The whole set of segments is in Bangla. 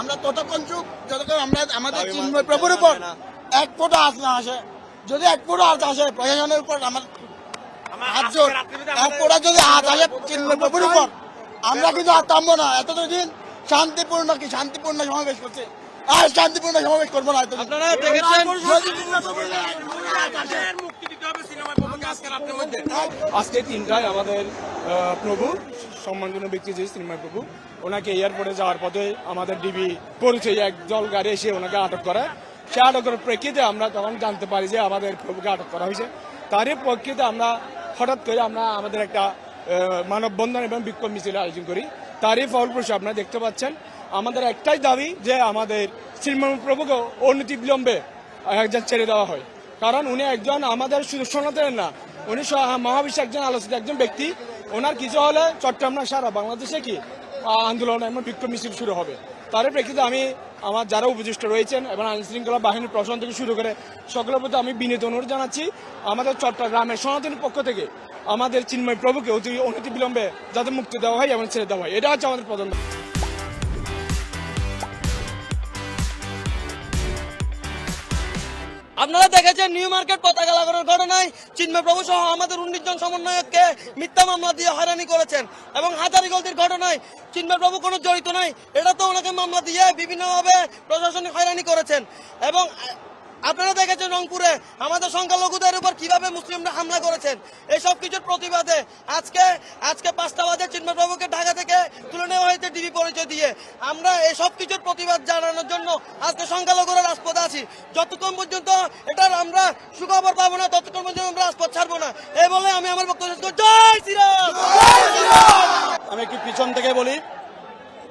আমরা ততক্ষণ চুপ যতক্ষণ আমরা আমাদের চিন্ময় প্রভুর উপর এক ফোঁটা হাত না আসে। যদি এক ফোঁটা হাত আসে প্রশাসনের উপর আমার হাত জোর, এক ফোঁটা যদি হাত আসে চিন্ময় প্রভুর উপর, আমরা কিন্তু আর থামবো না। এতদিন শান্তিপূর্ণ সমাবেশ করছে, আর শান্তিপূর্ণ সমাবেশ করবো না। আপনারা দেখেছেন আজকে 3টায় আমাদের প্রভু সম্মানজনক ব্যক্তি যে চিন্ময় প্রভু, ওনাকে এয়ারপোর্টে যাওয়ার পথে আমাদের ডিবি পরিচয় এক দল গাড়ি এসে ওনাকে আটক করে। সে আটকের প্রেক্ষিতে আমরা তখন জানতে পারি যে আমাদের প্রভুকে আটক করা হয়েছে। তারই প্রেক্ষিতে আমরা হঠাৎ করে আমাদের একটা মানববন্ধন এবং বিক্ষোভ মিছিলের আয়োজন করি। তারই ফলপ্রসূ আপনারা দেখতে পাচ্ছেন। আমাদের একটাই দাবি যে আমাদের চিন্ময় প্রভুকে অনতিবিলম্বে একজন ছেড়ে দেওয়া হয়, কারণ উনি একজন আমাদের শুধু সনাতনের না, উনি মহাবিশ্বে একজন আলোচিত একজন ব্যক্তি। ওনার কিছু হলে চট্টগ্রাম সারা বাংলাদেশে কি আন্দোলন এবং বিক্ষোভ মিছিল শুরু হবে। তার প্রেক্ষিতে আমি আমার যারা উপদেষ্টা রয়েছেন এবং আইন শৃঙ্খলা বাহিনীর প্রশাসন থেকে শুরু করে সকলের প্রতি আমি বিনীত অনুরোধ জানাচ্ছি, আমাদের চট্টগ্রামের সনাতনের পক্ষ থেকে আমাদের চিন্ময় প্রভুকে অনতি বিলম্বে যাতে মুক্তি দেওয়া হয় এবং ছেড়ে দেওয়া হয়, এটা হচ্ছে আমাদের প্রধান। আপনারা দেখেছেন নিউ মার্কেট পতাকা লাগানোর ঘটনায় চিন্ময় প্রভু সহ আমাদের 19 জন সমন্বয়ককে মিথ্যা মামলা দিয়ে হয়রানি করেছেন এবং হাজারীগঞ্জের ঘটনায় চিন্ময় প্রভু কোনো জড়িত নাই, এটা তো ওনাকে মামলা দিয়ে বিভিন্নভাবে প্রশাসনিক হয়রানি করেছেন। এবং আপনারা দেখেছেন রংপুরে আমাদের সংখ্যালঘুদের উপর কিভাবে মুসলিমরা হামলা করেছেন। এই সব কিছুর প্রতিবাদে আজকে 5টা বাজে চিন্ময় প্রভুকে ঢাকা থেকে তুলে নেওয়া হয়েছে ডিবি পরিচয় দিয়ে। আমরা এই সব কিছুর প্রতিবাদ জানানোর জন্য আজকে সংখ্যালঘুরা রাজপথে আছি। যতক্ষণ পর্যন্ত এটার আমরা সুখবর পাবো না ততক্ষণ পর্যন্ত আমরা রাজপথ ছাড়বো না। এই বলে আমি আমার বক্তব্য শেষ করছি। জয় শ্রীরাম। আমি একটু পিছন থেকে বলি।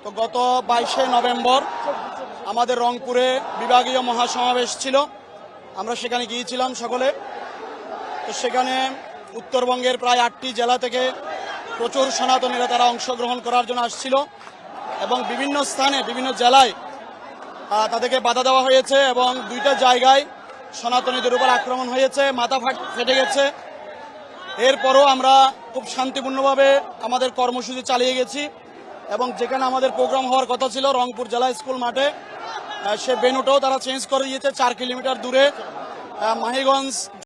তো গত 22শে নভেম্বর আমাদের রংপুরে বিভাগীয় মহাসমাবেশ ছিল, আমরা সেখানে গিয়েছিলাম সকলে। তো সেখানে উত্তরবঙ্গের প্রায় 8টি জেলা থেকে প্রচুর সনাতনীরা তারা অংশগ্রহণ করার জন্য আসছিল এবং বিভিন্ন স্থানে বিভিন্ন জেলায় তাদেরকে বাধা দেওয়া হয়েছে এবং 2টা জায়গায় সনাতনীদের উপর আক্রমণ হয়েছে, মাথা ফেটে গেছে। এরপরও আমরা খুব শান্তিপূর্ণভাবে আমাদের কর্মসূচি চালিয়ে গেছি এবং যেখানে আমাদের প্রোগ্রাম হওয়ার কথা ছিল রংপুর জেলা স্কুল মাঠে, সে ভেন্যুটাও তারা চেঞ্জ করে দিয়েছে 4 কিলোমিটার দূরে মাহিগঞ্জ